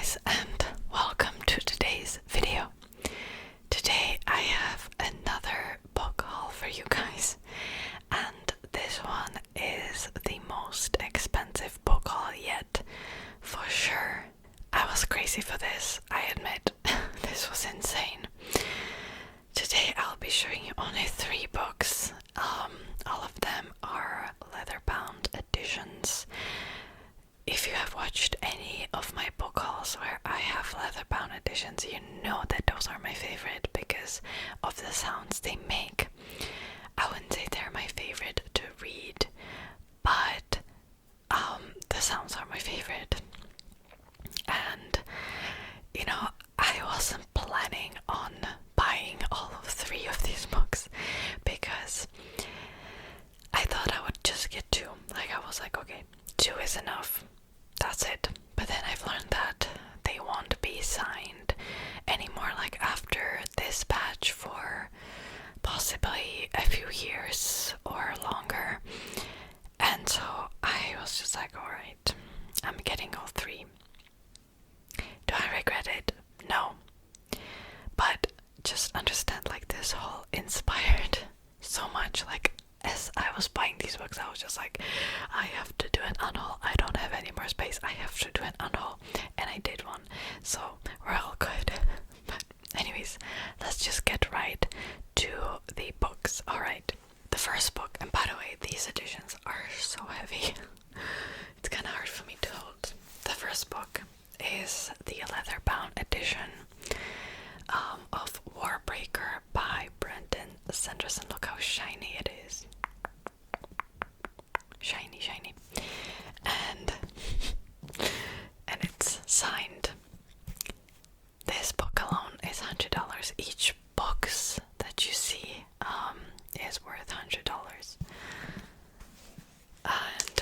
guys, and welcome to today's video. Today I have another book haul for you guys, and this one is the most expensive book haul yet, for sure. I was crazy for this, I admit. This was insane. Today I'll be showing you only 3 books. All of them are leatherbound editions. If you have watched any of my book hauls where I have leatherbound editions, you know that those are my favorite because of the sounds they make. I wouldn't say they're my favorite to read, but the sounds are my favorite. And you know, I wasn't planning on buying all of 3 of these books because I thought I would just get 2. Like, I was like, okay, 2 is enough. That's it. But then I've learned that they won't be signed anymore, like after this batch, for possibly a few years or longer. And so I was just like, alright, I'm getting all 3. Do I regret it? No. But just understand, like, this haul inspired so much. Like, as I was buying these books, I was just like, I have to do an unhaul. I don't have any more space. I have to do an unhaul. And I did one. So we're all good. But anyways, let's just get right to the books. Alright. The first book, and by the way, these editions are so heavy. It's kind of hard for me to hold. The first book is the leatherbound edition of Warbreaker by Brandon Sanderson. Look how shiny it is. Shiny, shiny. And it's signed. This book alone is $100. Each books that you see is worth $100. And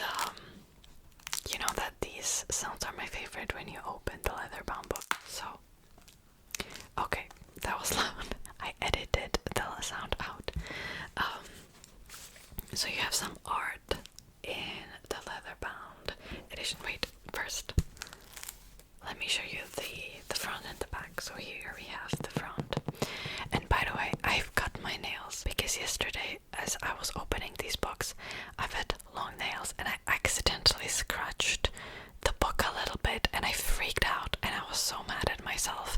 you know that these sounds are my favorite when you open the leatherbound book. So okay, that was loud. I edited the sound out. So you have some art in the leatherbound edition. Wait, first let me show you the front and the back. So here we have the front. And by the way, I've cut my nails because yesterday, as I was opening these books, I've had long nails and I accidentally scratched the book a little bit and I freaked out, and I was so mad at myself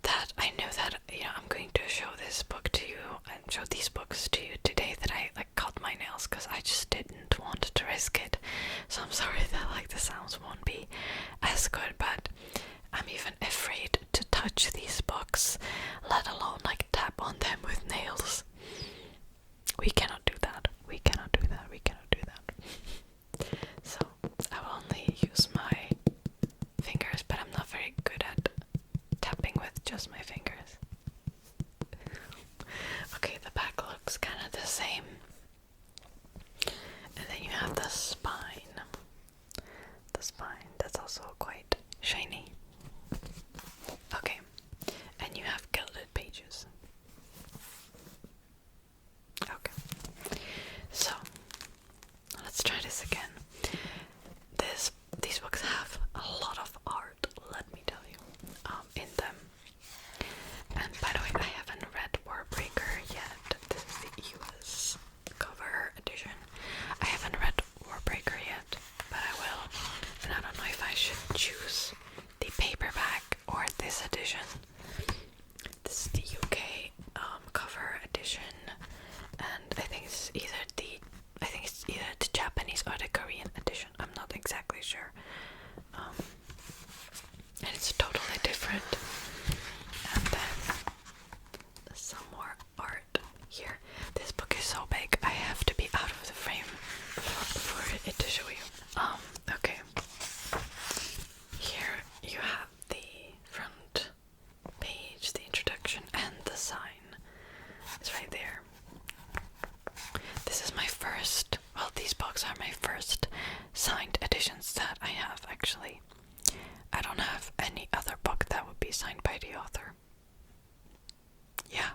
that I knew that, you know, I'm going to show this book to you and show these books to you today, that I like cut my nails because I just didn't want to risk it. So I'm sorry that like the sounds won't be as good, but I'm even afraid to touch these books, let alone like tap on them with nails. We cannot do that. We cannot do that. We cannot do that. So I will only use my fingers, but I'm not very good at tapping with just my fingers. Okay, the back looks kind of the same. And then you have the spine. The spine, that's also quite shiny. Okay, and you have gilded pages. Okay, so let's try this again. These books have a lot of art, let me tell you, in them. And by the way, I haven't read Warbreaker yet. This is the US cover edition. I haven't read Warbreaker yet, but I will. And I don't know if I should choose the paperback or this edition. This is the UK cover edition, and I think it's either the Japanese or the Korean edition. I'm not exactly sure. And it's totally different. And then some more art here. This book is so big, I have to be out of the frame for it to show you. Okay. Here you have the front page, the introduction, and the sign. It's right there. This is my first, well, these books are my first signed editions that I have, actually. I don't have any other book that would be signed by the author. Yeah.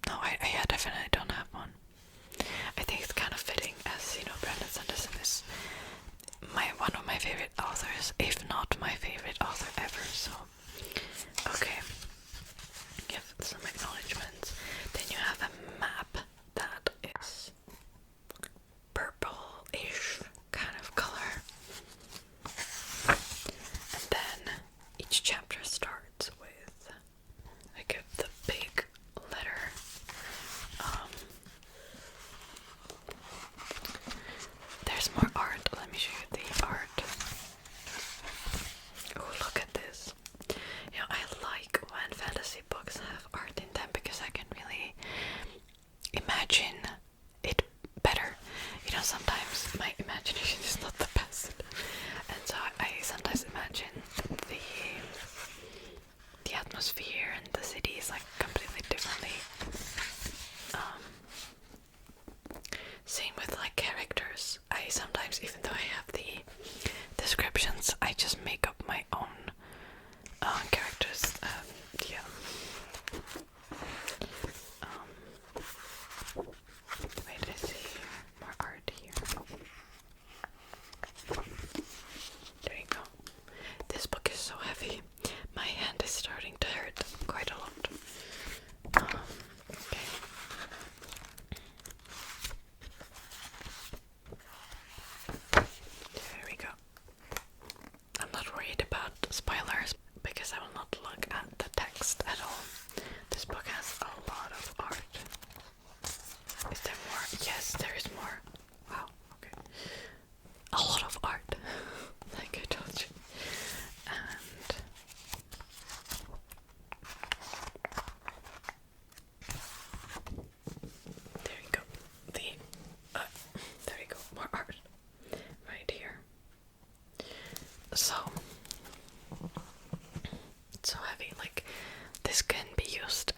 No, I definitely don't have one. I think it's kind of fitting, as you know, Brandon Sanderson is one of my favorite authors, if not my favorite author ever.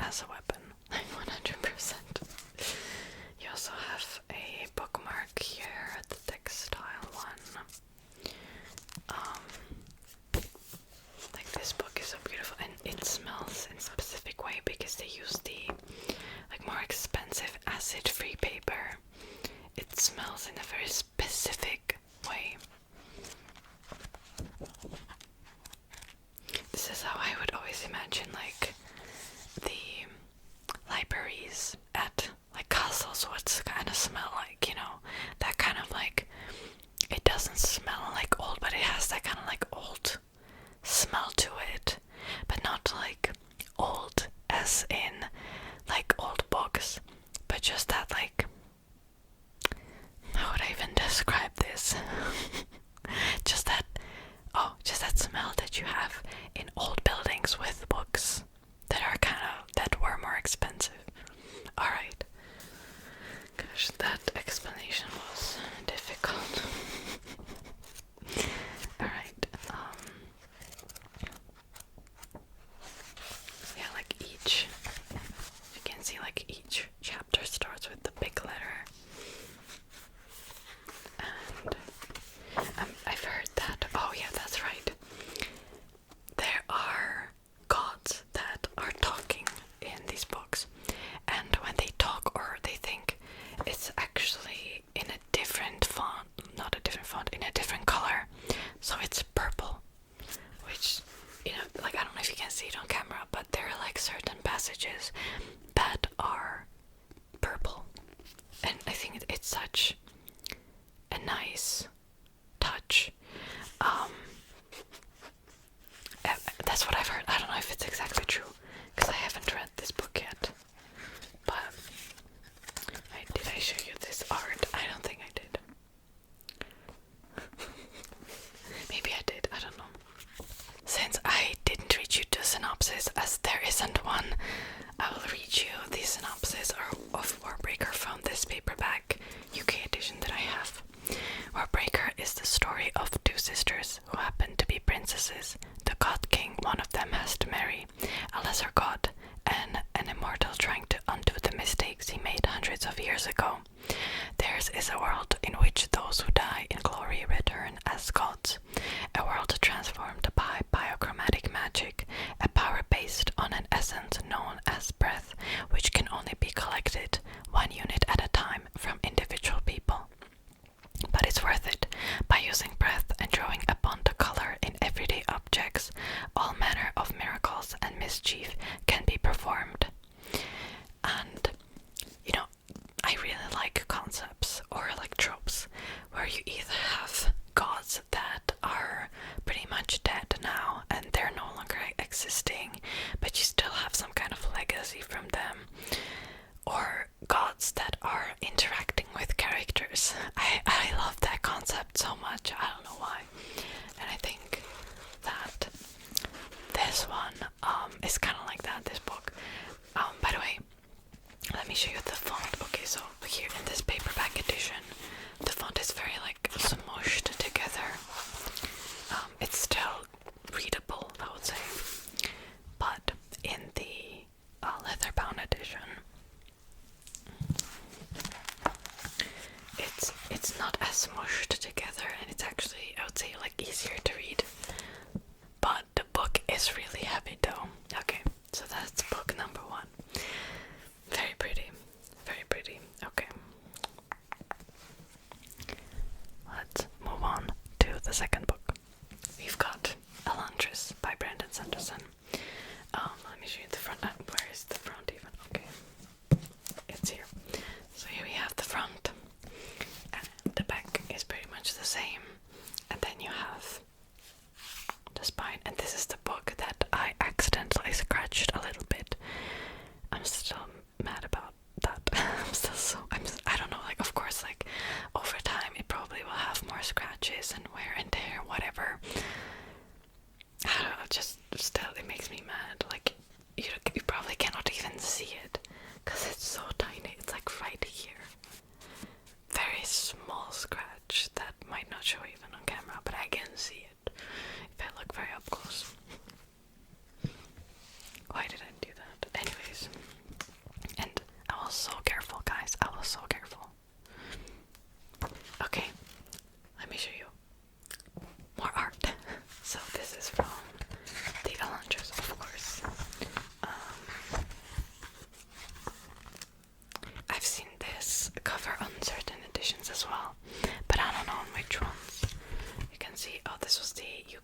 as a weapon. 100%. You also have a bookmark here, the textile one. Like this book is so beautiful, and it smells in a specific way because they use the like more expensive acid-free paper. It smells in a very specific way. This is how I would always imagine like the libraries at like castles, what's kind of smell like, you know, that kind of like, it doesn't smell like old, but it has that kind of like old smell to it, but not like old as in like old books, but just that like, how would I even describe this? just that smell that you have in old buildings with books that are that were more expensive. Alright. Gosh, that explanation was difficult. Alright, yeah, like each, you can see like each chapter starts with the big letter. And I've heard that, oh yeah, that's right. There are gods that are talking in these books, and when they talk or they think, it's actually in a different font, not a different font, in a different color, so it's purple, which, you know, like I don't know if you can see it on camera, but there are like certain passages that are purple, and I think it's such a nice touch. That's what I've heard. I don't know if it's exactly true because I haven't read this book yet. But did I show you this art? I don't think I did. Maybe I did. I don't know. Since I didn't read you the synopsis, as there isn't one, I will read you the synopsis of Warbreaker from this paperback UK edition that I have. Warbreaker is the story of two sisters who happen to be princesses. The god king, one of them, has to marry a lesser god and an immortal trying to undo the mistakes he made hundreds of years ago. Theirs is a world in which those who die in glory return as gods. A world transformed by biochromatic magic, a power based on an essence known as breath, which can only be collected one unit at a time from individual people. But it's worth it. By using breath and drawing upon the color in everyday objects, all manner of miracles and mischief can be performed. And, you know, I really like concepts or like tropes where you either have gods that are pretty much dead now and they're no longer existing, but you still have some kind of legacy from them, or gods that are interacting with characters. I love that concept so much. I don't know why. And I think that this one is kind of like that, this book. By the way, let me show you the font. Okay, so here in this paperback edition, the font is very like smushed together. It's still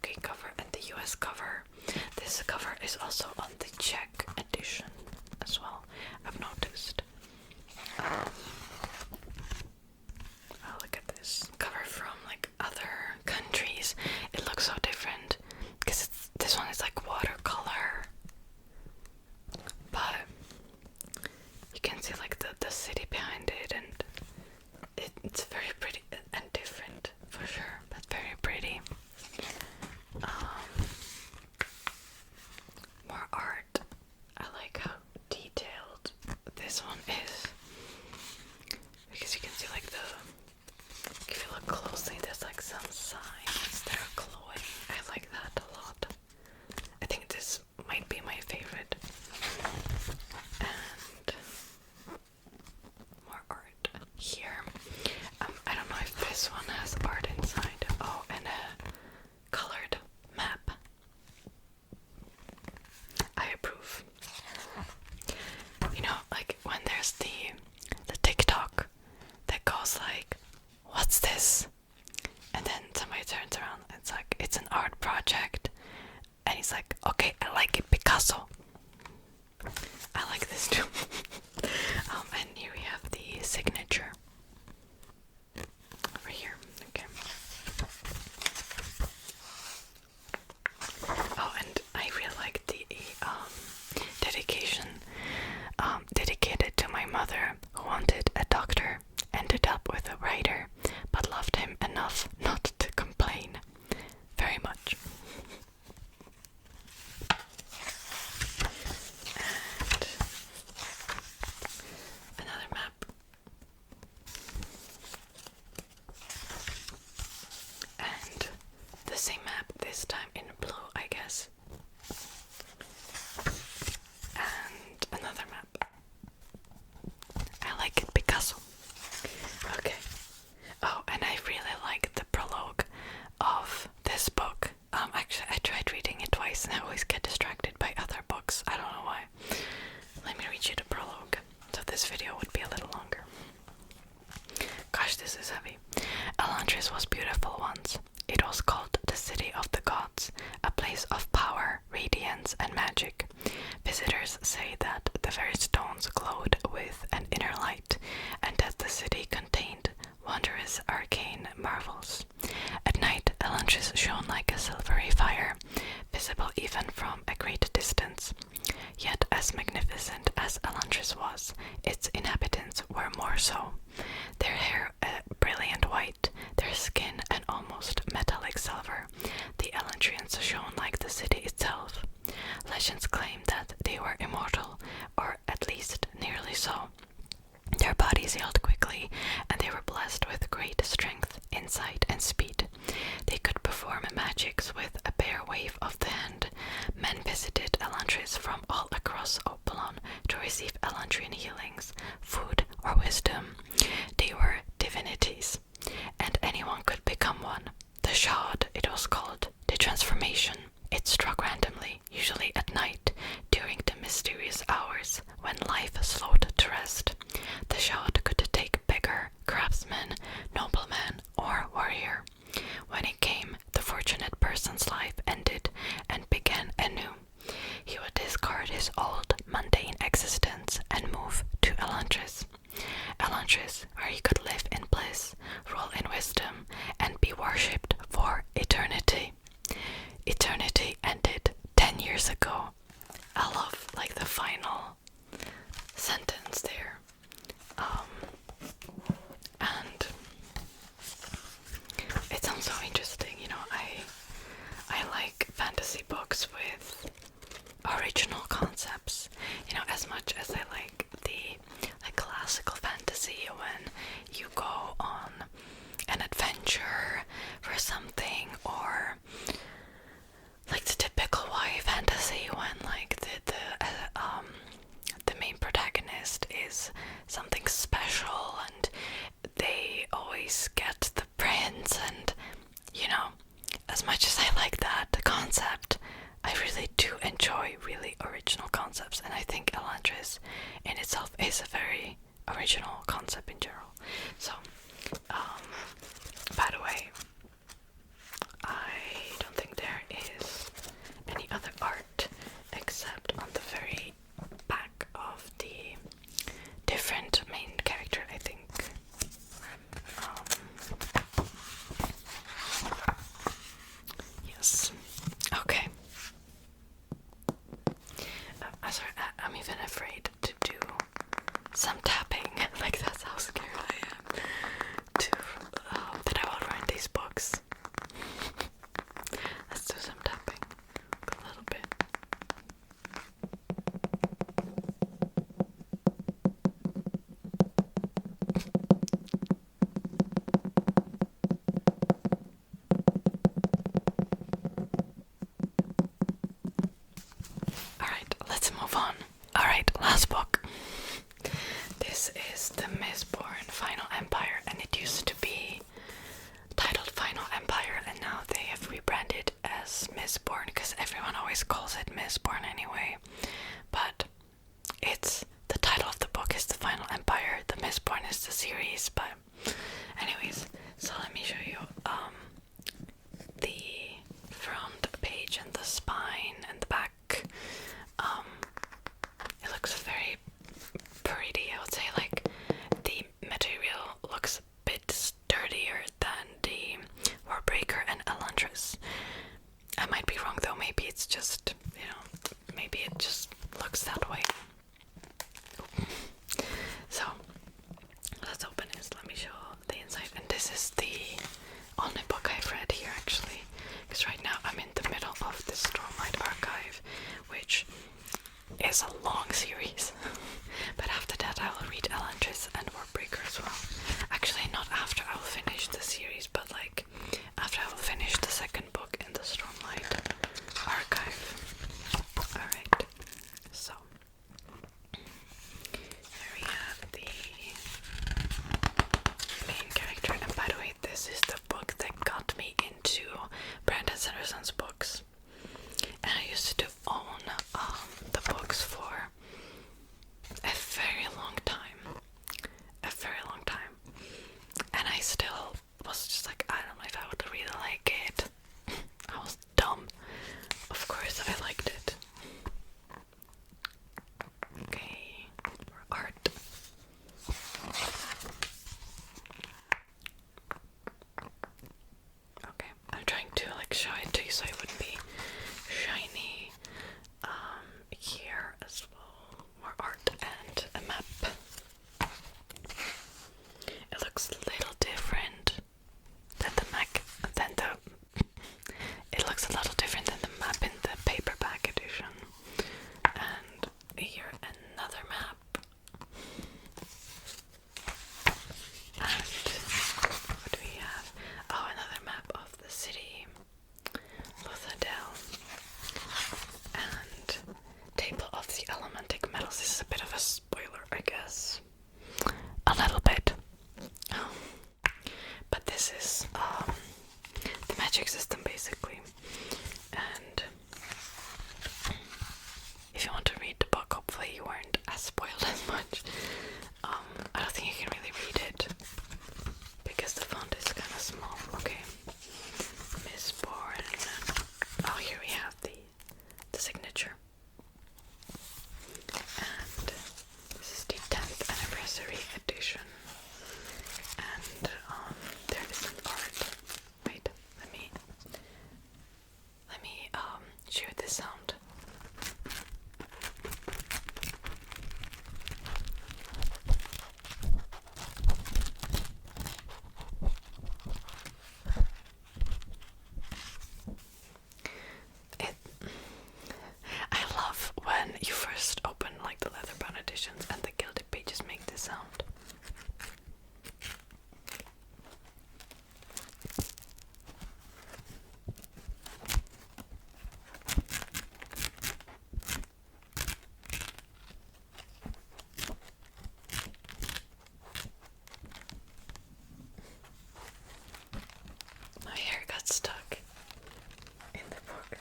UK cover and the US cover. This cover is also on the Czech edition as well, I've noticed. Oh, look at this cover from like other countries. It looks so different because this one is like watercolor, but you can see like the city behind it, and it's very pretty and different for sure, but very pretty. More art. I like how detailed this one is, because you can see like if you look closely, there's like some signs that are glowing. I like that a lot. I think this might be my favorite. And more art here. I don't know if this one has art inside. Oh, and a colored map. I approve. You know, like when there's the TikTok that goes like, "What's this?" And then somebody turns around and it's like, "It's an art project." And he's like, "Okay, I like it, Picasso." I like this too. And here we have the signature. Over here, okay. Oh, and I really like the dedication dedicated to my mother, who wanted a doctor, ended up with a writer, but loved him enough not to complain very much. And another map. And the same map, this time in blue, I guess. And another map. I like it, Picasso. Okay. Oh, and I really like the prologue of this book. Actually, I tried reading it twice and I always get distracted by other books. I don't know why. Let me read you the prologue, so this video would be a little longer. Gosh, this is heavy. Elantris was beautiful once. It was called the City of the Gods, a place of power, radiance, and magic. Visitors say that the very stones glowed with an inner light, and that the city contained wondrous arcane marvels. At night, Elantris shone like a silvery fire, visible even from a great distance. Yet, as magnificent as Elantris was, its inhabitants were more so. Their hair a brilliant white, their skin an almost metallic silver. The Elantrians shone like the city itself. Legends claim that they were immortal, or at least nearly so. Their bodies healed quickly, and they were blessed with great strength, insight, and speed. They could perform magics with a bare wave of the hand. Men visited Elantris from all across Opelon to receive Elantrian healings, food, or wisdom. They were divinities, and anyone could become one. The shod, it was called, the transformation. It struck randomly, usually at night, during the mysterious hours when life slowed to rest. The shod could take beggar, craftsman, nobleman, or warrior. When it came, the fortunate person's life ended and began anew. He would discard his old, mundane existence and move to Elantris. Elantris, where he could live in bliss, rule in wisdom, and be worshipped for eternity. Eternity ended 10 years ago. I love like the final sentence there. And it sounds so interesting. as Mistborn because everyone always calls it Mistborn anyway. But it's the title of the book is The Final Empire. The Mistborn is the series. But anyways, so let me show you the front page and the spine and the back. It looks very pretty. I would say like the material looks a bit sturdier than the Warbreaker and Elantris. I might be wrong though, maybe it's just, maybe it just looks that way. So, let's open this, let me show the inside. And this is the only book I've read here actually, because right now I'm in the middle of the Stormlight Archive, which is a long series. But after that I will read Elantris and Warbreaker as well. Actually, not after I will finish the series, but like after I will finish the second book in the Stormlight Archive. Alright, so here we have the main character, and by the way, this is the book that got me into Brandon Sanderson's books. And I used to own the books for a very long time. And I still was just like, I don't know if I would really like it. I was dumb. Of course I liked it. Okay, more art. Okay, I'm trying to like show it to you so it would be shiny. Here as well, more art and a map. It looks a little different than the it looks a little different than the map in the paperback edition. And here another map. And what do we have? Oh, another map of the city, Luthadel. And table of the elementic metals. This is a bit of a spoiler, I guess. A little bit. But this is the magic system basically. And if you want to read the book, hopefully you weren't as spoiled as much. I don't think you can really read it because the font is kind of small. Okay, Mistborn. Oh, here we have the signature. And this is the 10th anniversary edition. And there is an art. Wait, let me show you this sound. I love when you first open like the leatherbound editions and the gilded pages make this sound. My hair got stuck in the book.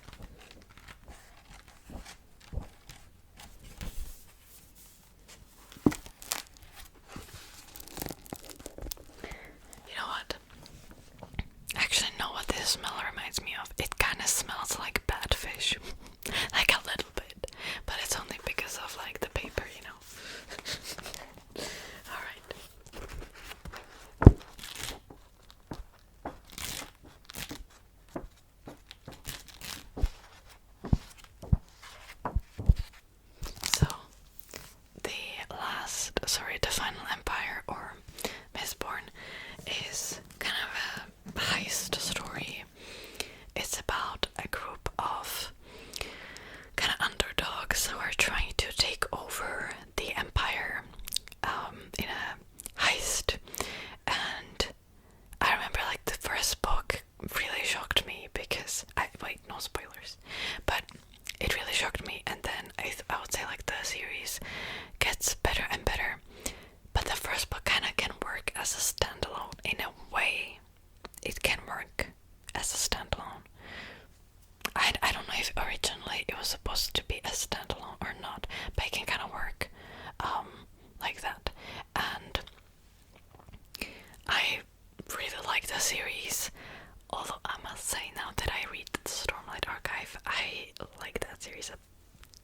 You know what? Actually, know what this smell reminds me of? It kind of smells like bad fish. Like a little bit. But it's only because of like the paper, Alright. So, the Final Empire or Mistborn is kind of a heist story. It's about a group of kind of underdogs who are trying to take over the empire in a heist. And I remember like the first book really shocked me because wait, no spoilers, but it really shocked me. And then I would say like the series gets better and better, but the first book kind of can work as a standalone in a way. It can work as a standalone. it was supposed to be a standalone or not, but it can kind of work like that. And I really like the series, although I must say now that I read the Stormlight Archive, I like that series a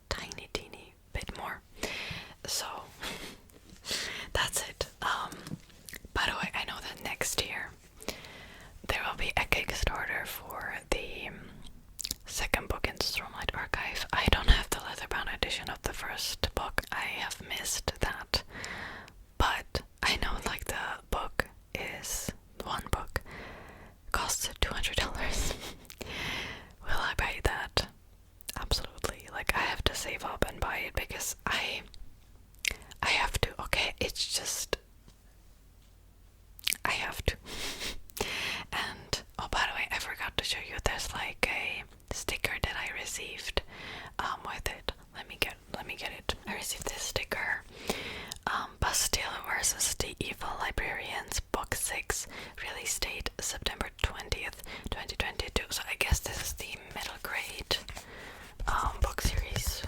tiny teeny bit more. So that's it. By the way, I know that next year there will be a Kickstarter for the second book in the Stormlight Archive. I don't have the leatherbound edition of the first book. I have missed that. But I know like the book is one book costs $200. Will I buy that? Absolutely. Like I have to save up and buy it because I have to. Okay, it's just I have to. And oh, by the way, I forgot to show you. There's like a sticker that I received with it. Let me get it. I received this sticker. Bastille versus the Evil Librarians, Book 6, release date September 20th, 2022. So I guess this is the middle grade book series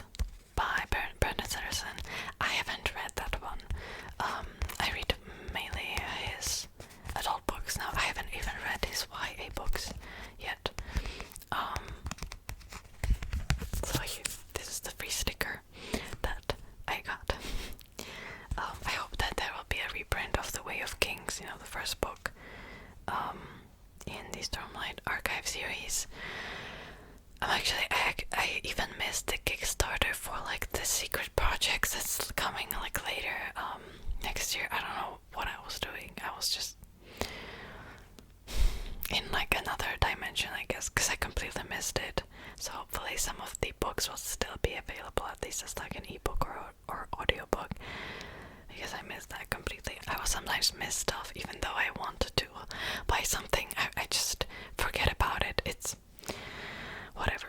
by Brandon Sanderson. I haven't read that one. I read mainly his adult books now. I haven't even read his YA books yet. So this is the free sticker that I got. I hope that there will be a reprint of The Way of Kings, the first book in the Stormlight Archive series. I even missed the Kickstarter for like the secret projects that's coming like later next year. I don't know what I was doing. I was just in like another dimension, I guess, because I completely missed it. So hopefully some of the books will still be available, at least as like an ebook or audiobook, because I missed that completely. I will sometimes miss stuff even though I wanted to buy something. I just forget about it. It's whatever.